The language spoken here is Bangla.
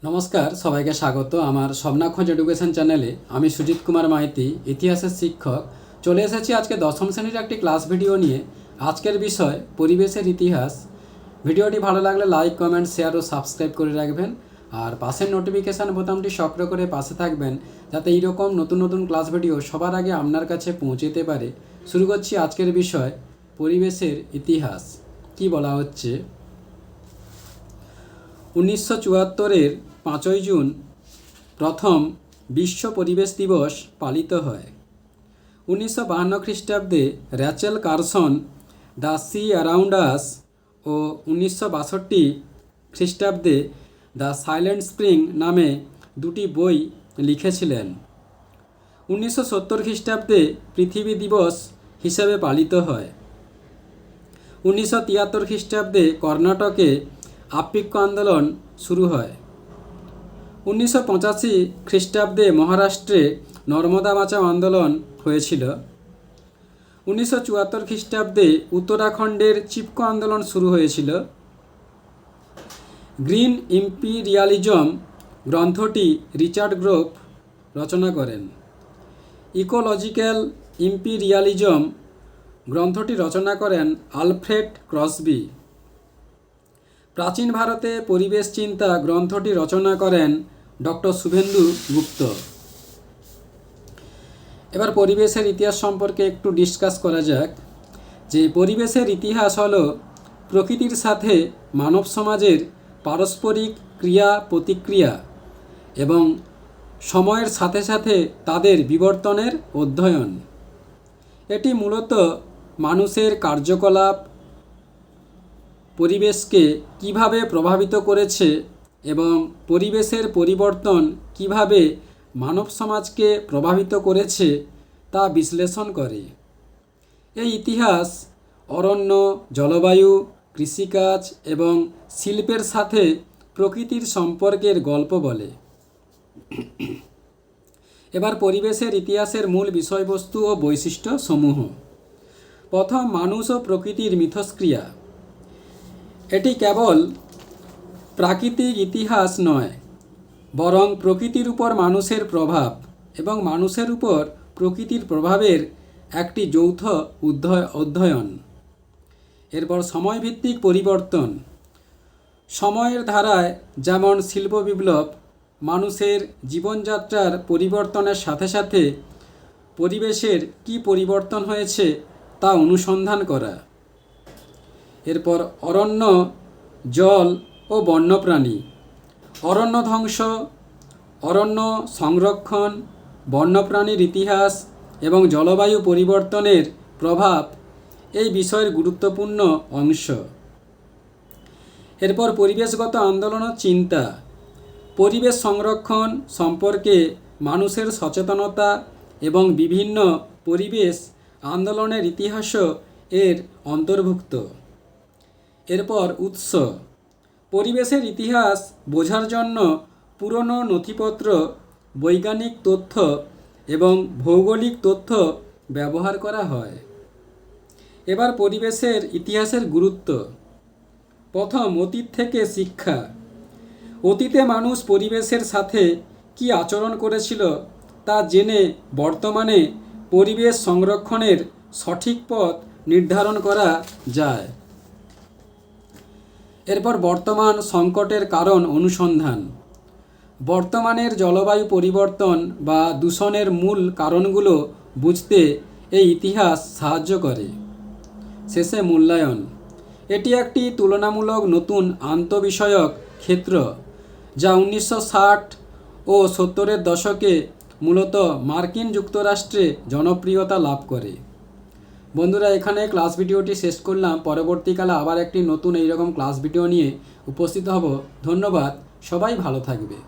নমস্কার, সবাইকে স্বাগত আমার স্বপ্নাখোঁজ এডুকেশন চ্যানেলে। আমি সুজিত কুমার মাইতি, ইতিহাসের শিক্ষক। চলে এসেছি আজকে দশম শ্রেণীর একটি ক্লাস ভিডিও নিয়ে। আজকের বিষয় পরিবেশের ইতিহাস। ভিডিওটি ভালো লাগলে লাইক, কমেন্ট, শেয়ার ও সাবস্ক্রাইব করে রাখবেন। আর পাশের নোটিফিকেশান বোতামটি সক্রিয় করে পাশে থাকবেন, যাতে এইরকম নতুন নতুন ক্লাস ভিডিও সবার আগে আপনার কাছে পৌঁছতে পারে। শুরু করছি আজকের বিষয় পরিবেশের ইতিহাস। কি বলা হচ্ছে, 1974-এর 5ই জুন প্রথম বিশ্ব পরিবেশ দিবস পালিত হয়। 1952 খ্রিস্টাব্দে Rachel Carson the sea around us ও 1962 খ্রিস্টাব্দে দ্য সাইলেন্ট স্প্রিং নামে দুটি বই লিখেছিলেন। 1970 খ্রিস্টাব্দে পৃথিবী দিবস হিসেবে পালিত হয়। 1973 খ্রিস্টাব্দে কর্ণাটকে আপ্পিক্য আন্দোলন শুরু হয়। 1985 খ্রিস্টাব্দে মহারাষ্ট্রে নর্মদা বাঁচাও আন্দোলন হয়েছিল। 1974 খ্রিস্টাব্দে উত্তরাখণ্ডের চিপকো আন্দোলন শুরু হয়েছিল। গ্রিন ইম্পিরিয়ালিজম গ্রন্থটি রিচার্ড গ্রোভ রচনা করেন। ইকোলজিক্যাল ইম্পিরিয়ালিজম গ্রন্থটি রচনা করেন আলফ্রেড ক্রসবি। প্রাচীন ভারতে পরিবেশ চিন্তা গ্রন্থটি রচনা করেন ডক্টর শুভেন্দু গুপ্ত। এবার পরিবেশের ইতিহাস সম্পর্কে একটু ডিসকাস করা যাক। যে পরিবেশের ইতিহাস হলো প্রকৃতির সাথে মানব সমাজের পারস্পরিক ক্রিয়া প্রতিক্রিয়া এবং সময়ের সাথে সাথে তাদের বিবর্তনের অধ্যয়ন। এটি মূলত মানুষের কার্যকলাপ পরিবেশকে কিভাবে প্রভাবিত করেছে এবং পরিবেশের পরিবর্তন কিভাবে মানব সমাজকে প্রভাবিত করেছে তা বিশ্লেষণ করে। এই ইতিহাস অরণ্য, জলবায়ু, কৃষিকাজ এবং শিল্পের সাথে প্রকৃতির সম্পর্কের গল্প বলে। এবার পরিবেশের ইতিহাসের মূল বিষয়বস্তু ও বৈশিষ্ট্য সমূহ। প্রথম, মানুষ ও প্রকৃতির মিথস্ক্রিয়া। এটি কেবল প্রাকৃতিক ইতিহাস নয়, বরং প্রকৃতির উপর মানুষের প্রভাব এবং মানুষের উপর প্রকৃতির প্রভাবের একটি যৌথ অধ্যয়ন। এরপর সময়ভিত্তিক পরিবর্তন। সময়ের ধারায় যেমন শিল্প বিপ্লব মানুষের জীবনযাত্রার পরিবর্তনের সাথে সাথে পরিবেশের কী পরিবর্তন হয়েছে তা অনুসন্ধান করা। এরপর অরণ্য, জল ও বন্যপ্রাণী। অরণ্য ধ্বংস, অরণ্য সংরক্ষণ, বন্যপ্রাণীর ইতিহাস এবং জলবায়ু পরিবর্তনের প্রভাব এই বিষয়ের গুরুত্বপূর্ণ অংশ। এরপর পরিবেশগত আন্দোলন ও চিন্তা। পরিবেশ সংরক্ষণ সম্পর্কে মানুষের সচেতনতা এবং বিভিন্ন পরিবেশ আন্দোলনের ইতিহাসও এর অন্তর্ভুক্ত। এরপর উৎস। পরিবেশের ইতিহাস বোঝার জন্য পুরনো নথিপত্র, বৈজ্ঞানিক তথ্য এবং ভৌগোলিক তথ্য ব্যবহার করা হয়। এবার পরিবেশের ইতিহাসের গুরুত্ব। প্রথম, অতীত থেকে শিক্ষা। অতীতে মানুষ পরিবেশের সাথে কী আচরণ করেছিল তা জেনে বর্তমানে পরিবেশ সংরক্ষণের সঠিক পথ নির্ধারণ করা যায়। এরপর বর্তমান সংকটের কারণ অনুসন্ধান। বর্তমানের জলবায়ু পরিবর্তন বা দূষণের মূল কারণগুলো বুঝতে এই ইতিহাস সাহায্য করে। শেষে মূল্যায়ন। এটি একটি তুলনামূলক নতুন আন্তঃবিষয়ক ক্ষেত্র যা 1960 ও 70-এর দশকে মূলত মার্কিন যুক্তরাষ্ট্রে জনপ্রিয়তা লাভ করে। বন্ধুরা, এখানে ক্লাস ভিডিওটি শেষ করলাম। পরবর্তীকালে আবার একটি নতুন এইরকম ক্লাস ভিডিও নিয়ে উপস্থিত হব। ধন্যবাদ, সবাই ভালো থাকবে।